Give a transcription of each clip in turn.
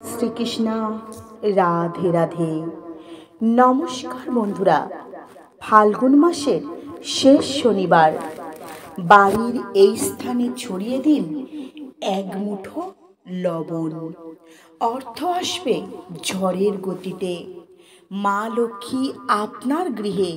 শ্রীকৃষ্ণ। রাধে রাধে। নমস্কার বন্ধুরা, ফাল্গুন মাসের শেষ শনিবার বাড়ির এই স্থানে ছড়িয়ে দিন এক মুঠো লবণ। অর্থ আসবে ঝড়ের গতিতে। মা লক্ষ্মী আপনার গৃহে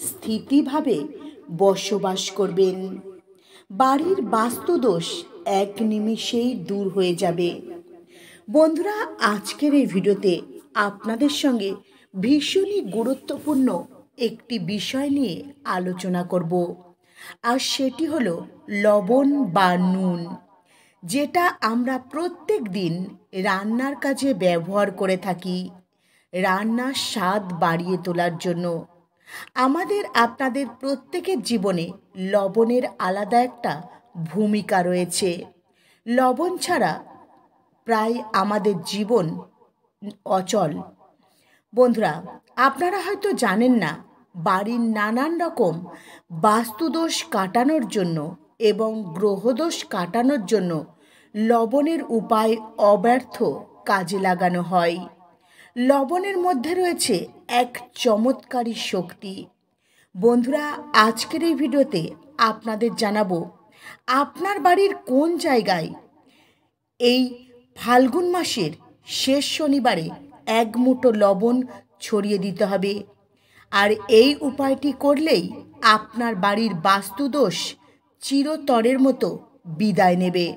স্থিতিভাবে বসবাস করবেন। বাড়ির বাস্তুদোষ এক নিমিষেই দূর হয়ে যাবে। বন্ধুরা, আজকের এই ভিডিওতে আপনাদের সঙ্গে ভীষণই গুরুত্বপূর্ণ একটি বিষয় নিয়ে আলোচনা করব, আর সেটি হলো লবণ বা নুন, যেটা আমরা প্রত্যেক দিন রান্নার কাজে ব্যবহার করে থাকি রান্নার স্বাদ বাড়িয়ে তোলার জন্য। আমাদের আপনাদের প্রত্যেকের জীবনে লবণের আলাদা একটা ভূমিকা রয়েছে। লবণ ছাড়া প্রায় আমাদের জীবন অচল। বন্ধুরা, আপনারা হয়তো জানেন না, বাড়ির নানান রকম বাস্তুদোষ কাটানোর জন্য এবং গ্রহদোষ কাটানোর জন্য লবণের উপায় অব্যর্থ কাজে লাগানো হয়। লবণের মধ্যে রয়েছে এক চমৎকারী শক্তি। বন্ধুরা, আজকের এই ভিডিওতে আপনাদের জানাবো আপনার বাড়ির কোন জায়গায় এই ফাল্গুন মাসের শেষ শনিবারে এক মুঠো লবণ ছড়িয়ে দিতে হবে। আর এই উপায়টি করলেই আপনার বাড়ির বাস্তুদোষ চিরতরের মতো বিদায় নেবে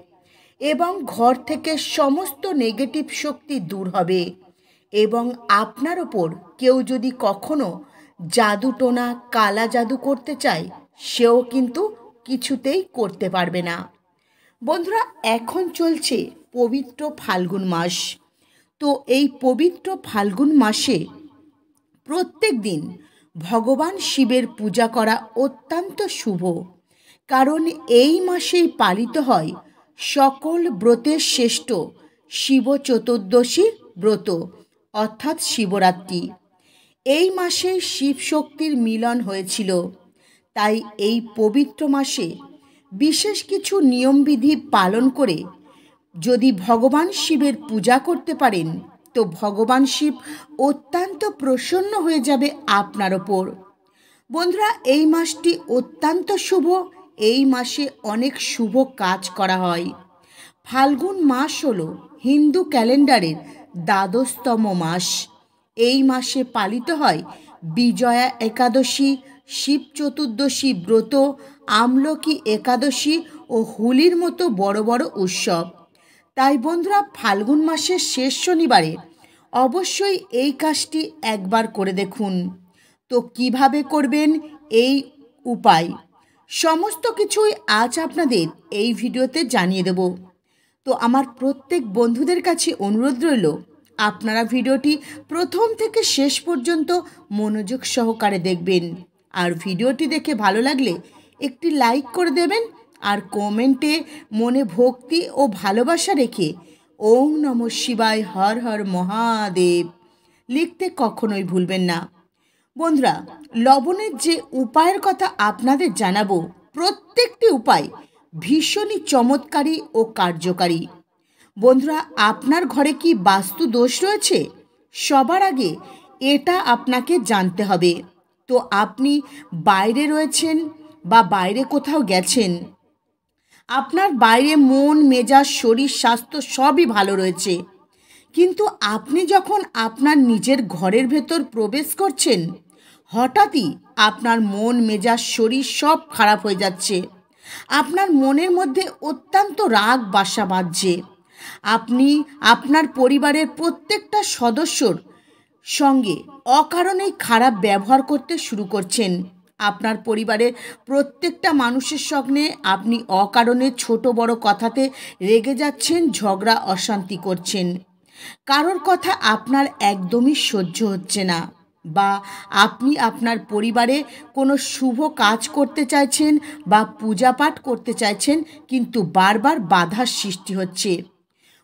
এবং ঘর থেকে সমস্ত নেগেটিভ শক্তি দূর হবে। এবং আপনার ওপর কেউ যদি কখনো জাদুটোনা কালা জাদু করতে চায়, সেও কিন্তু কিছুতেই করতে পারবে না। বন্ধুরা, এখন চলছে পবিত্র ফাল্গুন মাস। তো এই পবিত্র ফাল্গুন মাসে প্রত্যেক দিন ভগবান শিবের পূজা করা অত্যন্ত শুভ, কারণ এই মাসেই পালিত হয় সকল ব্রতের শ্রেষ্ঠ শিব চতুর্দশী ব্রত, অর্থাৎ শিবরাত্রি। এই মাসে শিব শক্তির মিলন হয়েছিল। তাই এই পবিত্র মাসে বিশেষ কিছু নিয়মবিধি পালন করে যদি ভগবান শিবের পূজা করতে পারেন, তো ভগবান শিব অত্যন্ত প্রসন্ন হয়ে যাবে আপনার ওপর। বন্ধুরা, এই মাসটি অত্যন্ত শুভ। এই মাসে অনেক শুভ কাজ করা হয়। ফাল্গুন মাস হলো হিন্দু ক্যালেন্ডারের দ্বাদশতম মাস। এই মাসে পালিত হয় বিজয়া একাদশী, শিব চতুর্দশী ব্রত, আমলকি একাদশী ও হোলির মতো বড় বড় উৎসব। তাই বন্ধুরা, ফাল্গুন মাসের শেষ শনিবারে অবশ্যই এই কাজটি একবার করে দেখুন। তো কিভাবে করবেন এই উপায়, সমস্ত কিছুই আজ আপনাদের এই ভিডিওতে জানিয়ে দেব। তো আমার প্রত্যেক বন্ধুদের কাছে অনুরোধ রইল, আপনারা ভিডিওটি প্রথম থেকে শেষ পর্যন্ত মনোযোগ সহকারে দেখবেন। আর ভিডিওটি দেখে ভালো লাগলে একটি লাইক করে দেবেন, আর কমেন্টে মনে ভক্তি ও ভালোবাসা রেখে ওম নমঃ শিবায়, হর হর মহাদেব লিখতে কখনোই ভুলবেন না। বন্ধুরা, লবণের যে উপায়ের কথা আপনাদের জানাবো, প্রত্যেকটি উপায় ভীষণই চমৎকারী ও কার্যকারী। বন্ধুরা, আপনার ঘরে কি বাস্তু দোষ রয়েছে? সবার আগে এটা আপনাকে জানতে হবে। তো আপনি বাইরে রয়েছেন বা বাইরে কোথাও গেছেন, আপনার বাইরে মন মেজাজ শরীর স্বাস্থ্য সবই ভালো রয়েছে, কিন্তু আপনি যখন আপনার নিজের ঘরের ভেতর প্রবেশ করছেন, হঠাৎই আপনার মন মেজাজ শরীর সব খারাপ হয়ে যাচ্ছে। আপনার মনের মধ্যে অত্যন্ত রাগ বাসা বাঁধছে। আপনি আপনার পরিবারের প্রত্যেকটা সদস্যর সঙ্গে অকারণেই খারাপ ব্যবহার করতে শুরু করছেন। আপনার পরিবারের প্রত্যেকটা মানুষের সঙ্গে আপনি অকারণে ছোট বড় কথাতে রেগে যাচ্ছেন, ঝগড়া অশান্তি করছেন। কারোর কথা আপনার একদমই সহ্য হচ্ছে না, বা আপনি আপনার পরিবারে কোনো শুভ কাজ করতে চাইছেন বা পূজা পাঠ করতে চাইছেন, কিন্তু বারবার বাধার সৃষ্টি হচ্ছে।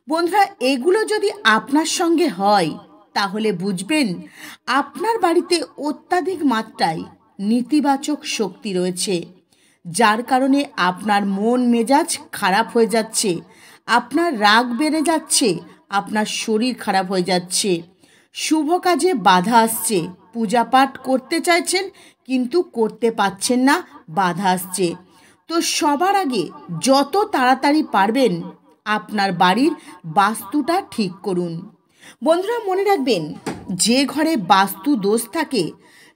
বন্ধুরা, এগুলো যদি আপনার সঙ্গে হয়, তাহলে বুঝবেন আপনার বাড়িতে অত্যাধিক মাত্রায় নেতিবাচক শক্তি রয়েছে, যার কারণে আপনার মন মেজাজ খারাপ হয়ে যাচ্ছে, আপনার রাগ বেড়ে যাচ্ছে, আপনার শরীর খারাপ হয়ে যাচ্ছে, শুভ কাজে বাধা আসছে, পূজা পাঠ করতে চাইছেন কিন্তু করতে পারছেন না, বাধা আসছে। তো সবার আগে যত তাড়াতাড়ি পারবেন আপনার বাড়ির বাস্তুটা ঠিক করুন। বন্ধুরা মনে রাখবেন, যে ঘরে বাস্তু দোষ থাকে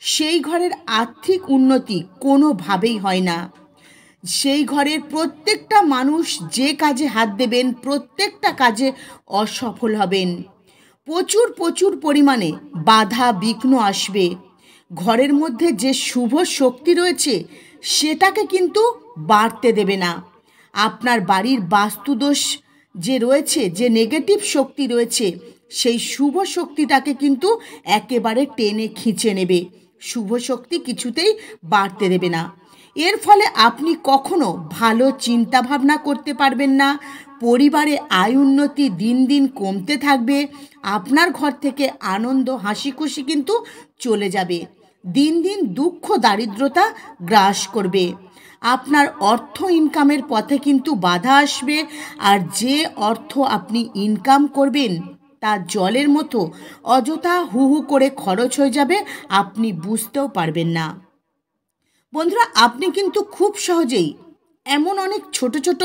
সেই ঘরের আর্থিক উন্নতি কোনোভাবেই হয় না। সেই ঘরের প্রত্যেকটা মানুষ যে কাজে হাত দেবেন প্রত্যেকটা কাজে অসফল হবেন। প্রচুর প্রচুর পরিমাণে বাধা বিঘ্ন আসবে। ঘরের মধ্যে যে শুভ শক্তি রয়েছে সেটাকে কিন্তু বাড়তে দেবে না। আপনার বাড়ির বাস্তুদোষ যে রয়েছে, যে নেগেটিভ শক্তি রয়েছে, সেই শুভ শক্তিটাকে কিন্তু একেবারে টেনে খিঁচে নেবে। শুভ শক্তি কিছুতেই বাড়তে দেবে না। এর ফলে আপনি কখনো ভালো চিন্তা ভাবনা করতে পারবেন না। পরিবারে আয় উন্নতি দিন দিন কমতে থাকবে। আপনার ঘর থেকে আনন্দ হাসি খুশি কিন্তু চলে যাবে। দিন দিন দুঃখ দারিদ্রতা গ্রাস করবে। আপনার অর্থ ইনকামের পথে কিন্তু বাধা আসবে। আর যে অর্থ আপনি ইনকাম করবেন তা জলের মতো অযথা হু হু করে খরচ হয়ে যাবে, আপনি বুঝতেও পারবেন না। বন্ধুরা আপনি কিন্তু খুব সহজেই এমন অনেক ছোট ছোট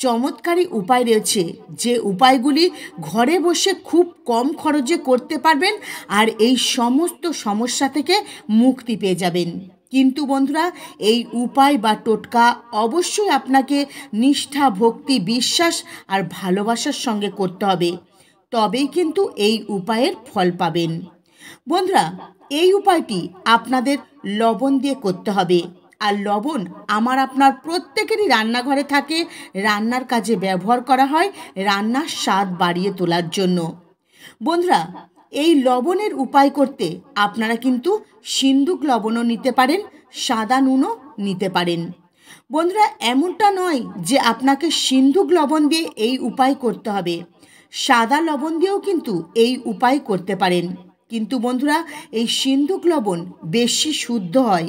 চমৎকারী উপায় রয়েছে যে উপায়গুলি ঘরে বসে খুব কম খরচে করতে পারবেন আর এই সমস্ত সমস্যা থেকে মুক্তি পেয়ে যাবেন। কিন্তু বন্ধুরা এই উপায় বা টোটকা অবশ্যই আপনাকে নিষ্ঠা ভক্তি বিশ্বাস আর ভালোবাসার সঙ্গে করতে হবে, তবেই কিন্তু এই উপায়ের ফল পাবেন। বন্ধুরা এই উপায়টি আপনাদের লবণ দিয়ে করতে হবে। আর লবণ আপনার প্রত্যেকেরই রান্নাঘরে থাকে, রান্নার কাজে ব্যবহার করা হয় রান্নার স্বাদ বাড়িয়ে তোলার জন্য। বন্ধুরা এই লবণের উপায় করতে আপনারা কিন্তু সিন্দুক লবণও নিতে পারেন, সাদা নুনও নিতে পারেন। বন্ধুরা এমনটা নয় যে আপনাকে সিন্দুক লবণ দিয়ে এই উপায় করতে হবে, সাদা লবণ দিয়েও কিন্তু এই উপায় করতে পারেন। কিন্তু বন্ধুরা এই সিন্দুক লবণ বেশি শুদ্ধ হয়।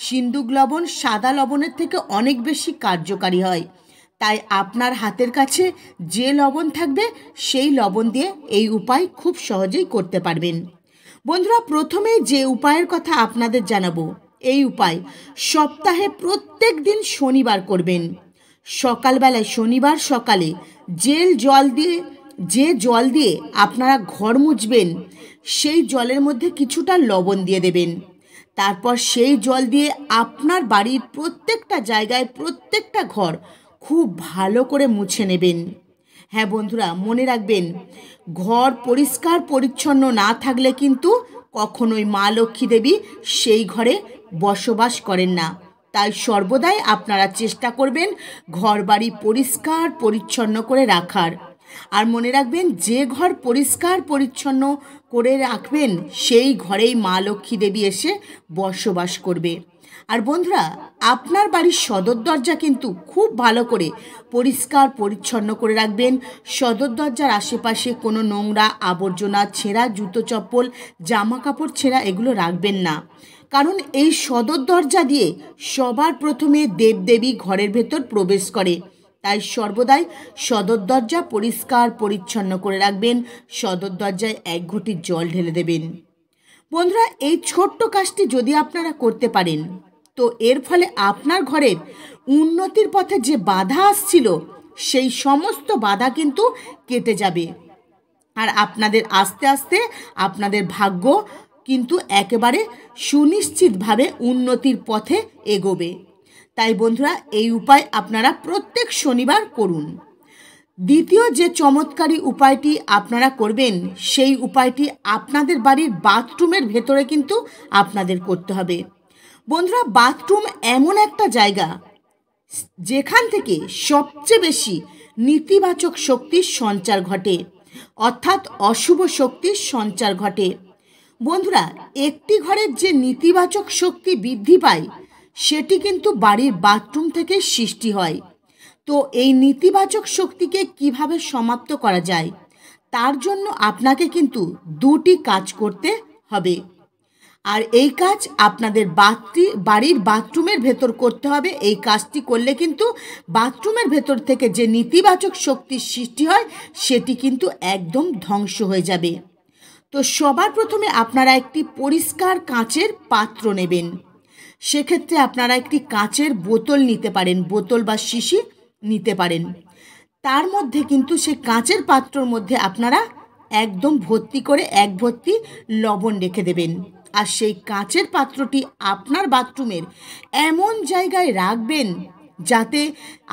সিন্দুক লবণ সাদা লবণের থেকে অনেক বেশি কার্যকারী হয়। তাই আপনার হাতের কাছে যে লবণ থাকবে সেই লবণ দিয়ে এই উপায় খুব সহজেই করতে পারবেন। বন্ধুরা প্রথমে যে উপায়ের কথা আপনাদের জানাবো, এই উপায় সপ্তাহে প্রত্যেক দিন শনিবার করবেন। সকালবেলায় শনিবার সকালে যে জল দিয়ে আপনারা ঘর মুছবেন সেই জলের মধ্যে কিছুটা লবণ দিয়ে দেবেন। তারপর সেই জল দিয়ে আপনার বাড়ির প্রত্যেকটা জায়গায় প্রত্যেকটা ঘর খুব ভালো করে মুছে নেবেন। হ্যাঁ বন্ধুরা মনে রাখবেন, ঘর পরিষ্কার পরিচ্ছন্ন না থাকলে কিন্তু কখনোই মা লক্ষ্মী দেবী সেই ঘরে বসবাস করেন না। তাই সর্বদাই আপনারা চেষ্টা করবেন ঘর বাড়ি পরিষ্কার পরিচ্ছন্ন করে রাখার। আর মনে রাখবেন, যে ঘর পরিষ্কার পরিচ্ছন্ন করে রাখবেন সেই ঘরেই মা লক্ষ্মী দেবী এসে বসবাস করবে। আর বন্ধুরা আপনার বাড়ির সদর দরজা কিন্তু খুব ভালো করে পরিষ্কার পরিচ্ছন্ন করে রাখবেন। সদর দরজার আশেপাশে কোনো নোংরা আবর্জনা, ছেঁড়া জুতো চপ্পল, জামা কাপড় ছেঁড়া এগুলো রাখবেন না। কারণ এই সদর দরজা দিয়ে সবার প্রথমে দেবদেবী ঘরের ভেতর প্রবেশ করে। তাই সর্বদাই সদর দরজা পরিষ্কার পরিচ্ছন্ন করে রাখবেন। সদর দরজায় 1 ঘটি জল ঢেলে দেবেন। বন্ধুরা এই ছোট্ট কাজটি যদি আপনারা করতে পারেন তো এর ফলে আপনার ঘরের উন্নতির পথে যে বাধা আসছিল সেই সমস্ত বাধা কিন্তু কেটে যাবে। আর আপনাদের আস্তে আস্তে আপনাদের ভাগ্য কিন্তু একেবারে সুনিশ্চিতভাবে উন্নতির পথে এগোবে। তাই বন্ধুরা এই উপায় আপনারা প্রত্যেক শনিবার করুন। দ্বিতীয় যে চমৎকারী উপায়টি আপনারা করবেন সেই উপায়টি আপনাদের বাড়ির বাথরুমের ভেতরে কিন্তু আপনাদের করতে হবে। বন্ধুরা বাথরুম এমন একটা জায়গা যেখান থেকে সবচেয়ে বেশি নেতিবাচক শক্তির সঞ্চার ঘটে, অর্থাৎ অশুভ শক্তির সঞ্চার ঘটে। বন্ধুরা একটি ঘরের যে নেতিবাচক শক্তি বৃদ্ধি পায় সেটি কিন্তু বাড়ির বাথরুম থেকে সৃষ্টি হয়। তো এই নেতিবাচক শক্তিকে কিভাবে সমাপ্ত করা যায় তার জন্য আপনাকে কিন্তু 2টি কাজ করতে হবে। আর এই কাজ আপনাদের বাড়ির বাথরুমের ভেতর করতে হবে। এই কাজটি করলে কিন্তু বাথরুমের ভেতর থেকে যে নেতিবাচক শক্তির সৃষ্টি হয় সেটি কিন্তু একদম ধ্বংস হয়ে যাবে। তো সবার প্রথমে আপনারা একটি পরিষ্কার কাঁচের পাত্র নেবেন। সেক্ষেত্রে আপনারা একটি কাঁচের বোতল নিতে পারেন, বোতল বা শিশি নিতে পারেন। তার মধ্যে কিন্তু সেই কাঁচের পাত্রর মধ্যে আপনারা একদম ভর্তি করে এক ভর্তি লবণ রেখে দেবেন। আর সেই কাঁচের পাত্রটি আপনার বাথরুমের এমন জায়গায় রাখবেন যাতে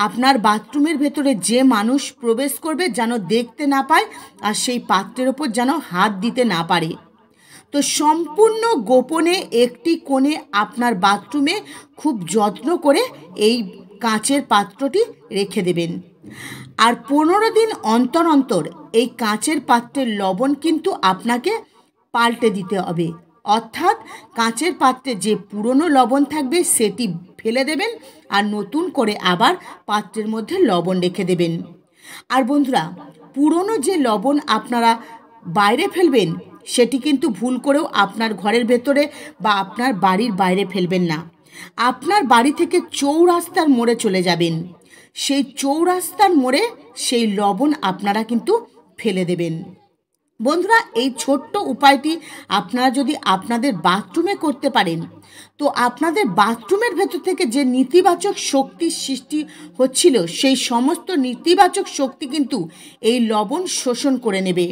আপনার বাথরুমের ভেতরে যে মানুষ প্রবেশ করবে যেন দেখতে না পায়, আর সেই পাত্রের ওপর যেন হাত দিতে না পারে। তো সম্পূর্ণ গোপনে একটি কোণে আপনার বাথরুমে খুব যত্ন করে এই কাঁচের পাত্রটি রেখে দেবেন। আর 15 দিন অন্তর অন্তর এই কাঁচের পাত্রের লবণ কিন্তু আপনাকে পাল্টে দিতে হবে। অর্থাৎ কাঁচের পাত্রে যে পুরনো লবণ থাকবে সেটি ফেলে দেবেন আর নতুন করে আবার পাত্রের মধ্যে লবণ রেখে দেবেন। আর বন্ধুরা, পুরনো যে লবণ আপনারা বাইরে ফেলবেন সেটি কিন্তু ভুল করেও আপনার ঘরের ভেতরে বা আপনার বাড়ির বাইরে ফেলবেন না। আপনার বাড়ি থেকে চৌরাস্তার মোড়ে চলে যাবেন। সেই চৌরাস্তার মোড়ে সেই লবণ আপনারা কিন্তু ফেলে দেবেন। বন্ধুরা, এই ছোট্ট উপায়টি আপনারা যদি আপনাদের বাথরুমে করতে পারেন তো আপনাদের বাথরুমের ভেতর থেকে যে নেতিবাচক শক্তির সৃষ্টি হচ্ছিল সেই সমস্ত নেতিবাচক শক্তি কিন্তু এই লবণ শোষণ করে নেবে।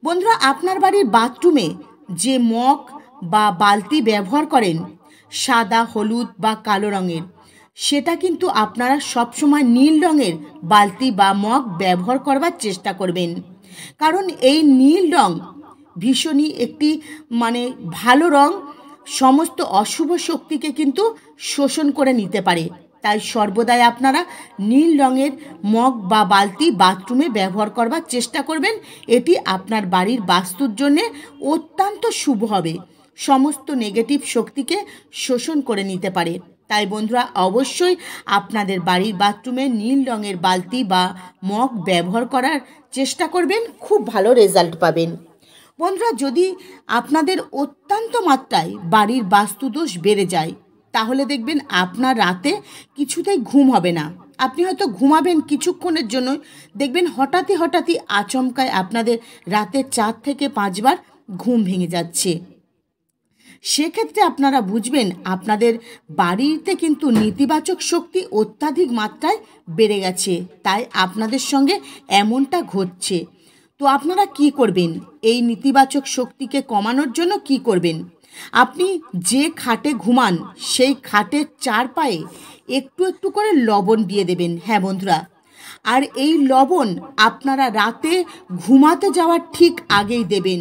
বন্ধুরা, আপনার বাড়ির বাথরুমে যে মগ বা বালতি ব্যবহার করেন সাদা, হলুদ বা কালো রঙের, সেটা কিন্তু আপনারা সবসময় নীল রঙের বালতি বা মগ ব্যবহার করবার চেষ্টা করবেন। কারণ এই নীল রং ভীষণই একটি ভালো রং, সমস্ত অশুভ শক্তিকে কিন্তু শোষণ করে নিতে পারে। তাই সর্বদাই আপনারা নীল রঙের মগ বা বালতি বাথরুমে ব্যবহার করবার চেষ্টা করবেন। এটি আপনার বাড়ির বাস্তুর জন্য অত্যন্ত শুভ হবে, সমস্ত নেগেটিভ শক্তিকে শোষণ করে নিতে পারে। তাই বন্ধুরা, অবশ্যই আপনাদের বাড়ির বাথরুমে নীল রঙের বালতি বা মগ ব্যবহার করার চেষ্টা করবেন, খুব ভালো রেজাল্ট পাবেন। বন্ধুরা, যদি আপনাদের অত্যন্ত মাত্রায় বাড়ির বাস্তুদোষ বেড়ে যায় তাহলে দেখবেন আপনার রাতে কিছুতেই ঘুম হবে না। আপনি হয়তো ঘুমাবেন কিছুক্ষণের জন্য, দেখবেন হঠাৎই আচমকায় আপনাদের রাতে 4 থেকে 5 বার ঘুম ভেঙে যাচ্ছে। সেক্ষেত্রে আপনারা বুঝবেন আপনাদের বাড়িতে কিন্তু নেতিবাচক শক্তি অত্যাধিক মাত্রায় বেড়ে গেছে, তাই আপনাদের সঙ্গে এমনটা ঘটছে। তো আপনারা কি করবেন? এই নেতিবাচক শক্তিকে কমানোর জন্য কি করবেন? আপনি যে খাটে ঘুমান সেই খাটের 4 পায়ে একটু একটু করে লবণ দিয়ে দেবেন। হ্যাঁ বন্ধুরা, আর এই লবণ আপনারা রাতে ঘুমাতে যাওয়ার ঠিক আগেই দেবেন।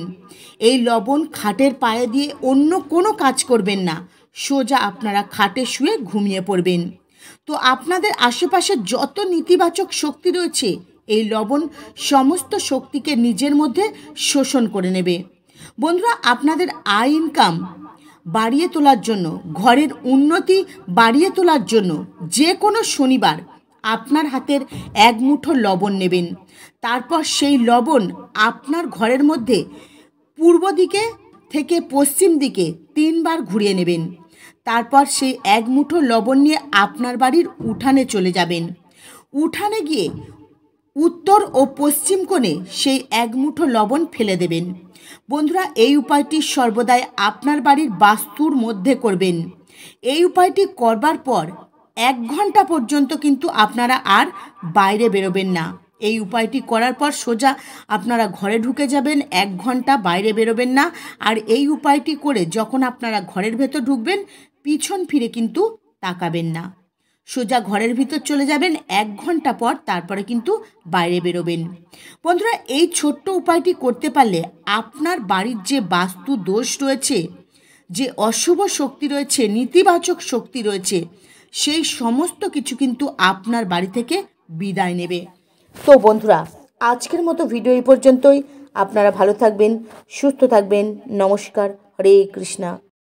এই লবণ খাটের পায়ে দিয়ে অন্য কোনো কাজ করবেন না, সোজা আপনারা খাটে শুয়ে ঘুমিয়ে পড়বেন। তো আপনাদের আশেপাশে যত নেতিবাচক শক্তি রয়েছে এই লবণ সমস্ত শক্তিকে নিজের মধ্যে শোষণ করে নেবে। বন্ধুরা, আপনাদের আয় ইনকাম বাড়িয়ে তোলার জন্য, ঘরের উন্নতি বাড়িয়ে তোলার জন্য যে কোনো শনিবার আপনার হাতের 1 মুঠো লবণ নেবেন। তারপর সেই লবণ আপনার ঘরের মধ্যে পূর্ব দিকে থেকে পশ্চিম দিকে 3 বার ঘুরিয়ে নেবেন। তারপর সেই 1 মুঠো লবণ নিয়ে আপনার বাড়ির উঠানে চলে যাবেন। উঠানে গিয়ে উত্তর ও পশ্চিম কোণে সেই 1 মুঠো লবণ ফেলে দেবেন। বন্ধুরা, এই উপায়টি সর্বদাই আপনার বাড়ির বাস্তুর মধ্যে করবেন। এই উপায়টি করবার পর 1 ঘন্টা পর্যন্ত কিন্তু আপনারা আর বাইরে বেরোবেন না। এই উপায়টি করার পর সোজা আপনারা ঘরে ঢুকে যাবেন, 1 ঘন্টা বাইরে বেরোবেন না। আর এই উপায়টি করে যখন আপনারা ঘরের ভেতর ঢুকবেন পিছন ফিরে কিন্তু তাকাবেন না, সোজা ঘরের ভিতর চলে যাবেন। 1 ঘন্টা পর তারপরে কিন্তু বাইরে বেরোবেন। বন্ধুরা, এই ছোট্ট উপায়টি করতে পারলে আপনার বাড়ির যে বাস্তু দোষ রয়েছে, যে অশুভ শক্তি রয়েছে, নেতিবাচক শক্তি রয়েছে, সেই সমস্ত কিছু কিন্তু আপনার বাড়ি থেকে বিদায় নেবে। তো বন্ধুরা, আজকের মতো ভিডিও এই পর্যন্তই। আপনারা ভালো থাকবেন, সুস্থ থাকবেন। নমস্কার। হরে কৃষ্ণা।